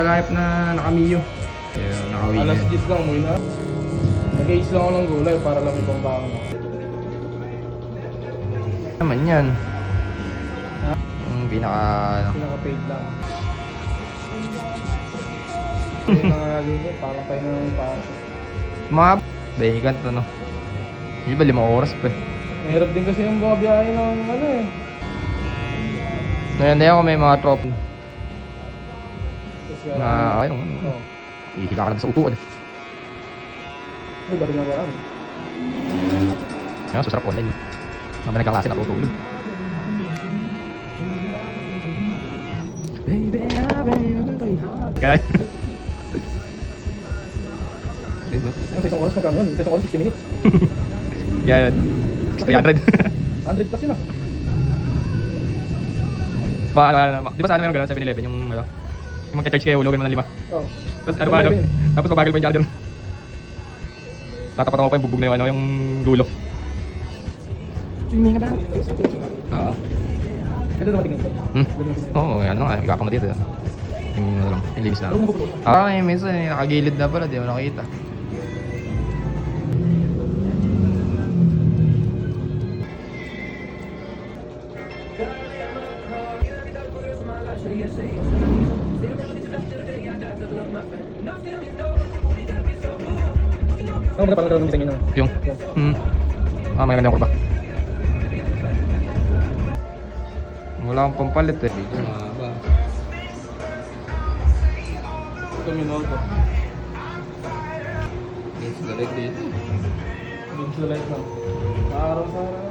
Naghanap na nakamiyo. Kaya nakawin Alas na. 10 lang, muna. Nag-ais lang ako ng gulay para lang ibang baon ako. Naman yan. Yung Pinaka-paid lang. Hindi na nga ganyan, parang tayo ng pasok. mga dahigan to no. Hindi ba 5 oras pa eh. Mahirap din kasi yung mga biyahe ng ano eh. Ngayon na ako may mga trop Kasi na ayun. Oo. Ihiga ka na sa upuan. Ay, bari na parang. Ngayon, susarap online. Mga nagkaklase na tutulog. Baby, kaya Ang isang oras magkano yun? Isang oras 60 minutes. yan 300. 100 plus yun ah. Di ba sa ano meron gano'n 7-Eleven yung ano? Yung magka-charge kayo, hulugan mo ng 5. Oo. Tapos ano ba ano? Tapos mabagal pa yung charger. Tatapatan ko pa yung bubog na yung ano, yung dulo. Hindi nga ba? Oo. Ito naman tingin ko. Oo, ano nga, ikakama dito. Yung ano lang, yung linis na. Minsan nakagilid na pala, di mo nakita. Ano ba parang ng design yun? Yung? May ganda ko ba? Wala akong pampalit eh. Ito minuto. Yes, galing dito. Big light lang. Araw sa araw.